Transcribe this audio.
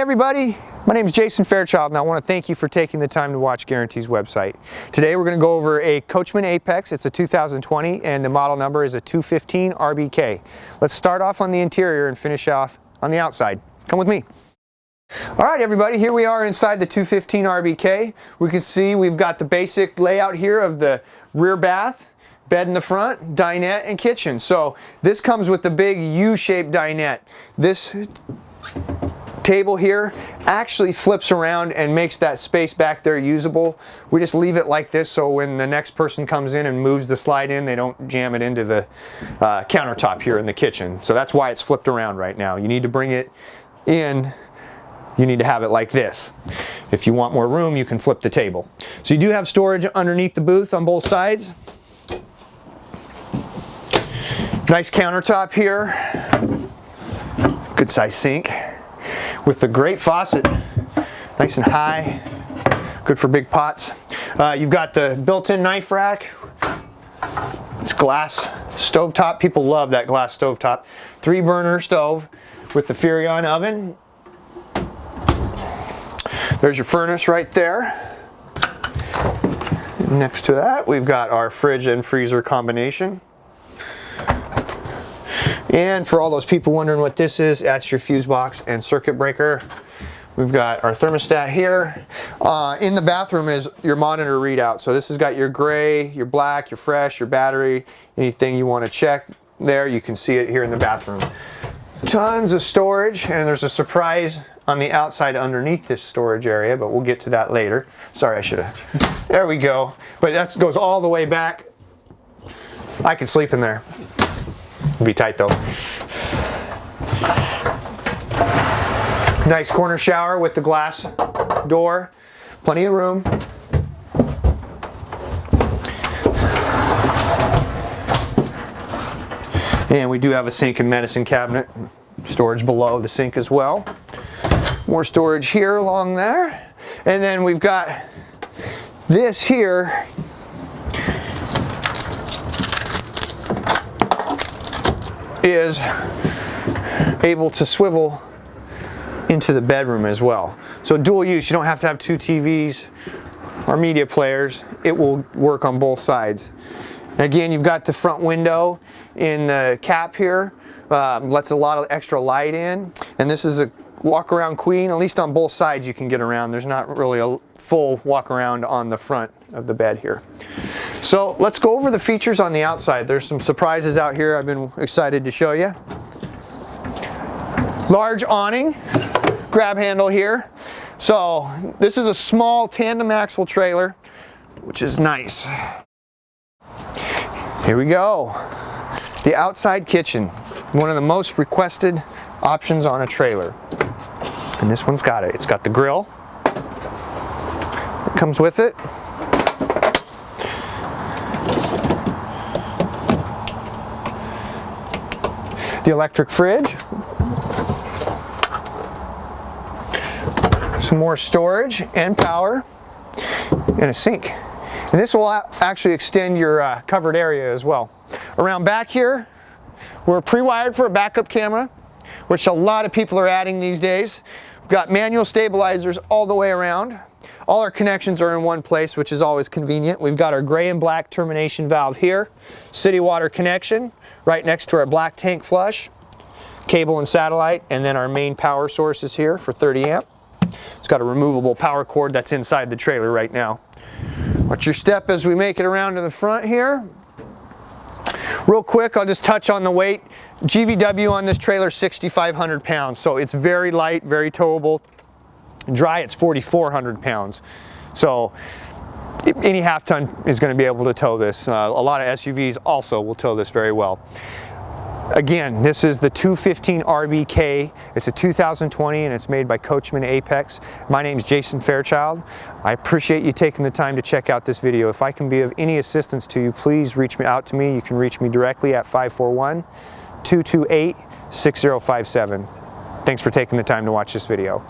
everybody, my name is Jason Fairchild and I want to thank you for taking the time to watch Guaranty's website. Today we're going to go over a Coachmen Apex. It's a 2020 and the model number is a 215 RBK. Let's start off on the interior and finish off on the outside. Come with me. Alright everybody, here we are inside the 215 RBK. We can see we've got the basic layout here of the rear bath, bed in the front, dinette, and kitchen. So this comes with the big U-shaped dinette. This table here actually flips around and makes that space back there usable. We just leave it like this so when the next person comes in and moves the slide in, they don't jam it into the countertop here in the kitchen. So that's why it's flipped around right now. You need to bring it in. You need to have it like this. If you want more room, you can flip the table. So you do have storage underneath the booth on both sides. Nice countertop here. Good size sink with the great faucet. Nice and high. Good for big pots. You've got the built-in knife rack. It's glass stovetop. People love that glass stovetop. 3-burner stove with the Furrion oven. There's your furnace right there. Next to that, we've got our fridge and freezer combination. And for all those people wondering what this is, that's your fuse box and circuit breaker. We've got our thermostat here. In the bathroom is your monitor readout. So this has got your gray, your black, your fresh, your battery, anything you want to check there, you can see it here in the bathroom. Tons of storage, and there's a surprise on the outside underneath this storage area, but we'll get to that later. Sorry, I should have. There we go. But that goes all the way back. I could sleep in there. It'll be tight though. Nice corner shower with the glass door. Plenty of room. And we do have a sink and medicine cabinet. Storage below the sink as well. More storage here along there. And then we've got this here. Is able to swivel into the bedroom as well. So dual use, you don't have to have 2 TVs or media players. It will work on both sides. Again, you've got the front window in the cap here. Lets a lot of extra light in. And this is a walk around queen. At least on both sides you can get around. There's not really a full walk around on the front of the bed here. So let's go over the features on the outside. There's some surprises out here I've been excited to show you. Large awning, grab handle here. So this is a small tandem axle trailer, which is nice. Here we go. The outside kitchen, one of the most requested options on a trailer. And this one's got it. It's got the grill that comes with it. The electric fridge. Some more storage and power. And a sink. And this will actually extend your covered area as well. Around back here, we're pre-wired for a backup camera, which a lot of people are adding these days. We've got manual stabilizers all the way around. All our connections are in one place, which is always convenient. We've got our gray and black termination valve here, city water connection, right next to our black tank flush, cable and satellite, and then our main power source is here for 30 amp. It's got a removable power cord that's inside the trailer right now. Watch your step as we make it around to the front here. Real quick, I'll just touch on the weight. GVW on this trailer, 6,500 pounds, so it's very light, very towable. Dry, it's 4,400 pounds. So any half-ton is going to be able to tow this. A lot of SUVs also will tow this very well. Again, this is the 215 RBK. It's a 2020 and it's made by Coachmen Apex. My name is Jason Fairchild. I appreciate you taking the time to check out this video. If I can be of any assistance to you, please reach out to me. You can reach me directly at 541-228-6057. Thanks for taking the time to watch this video.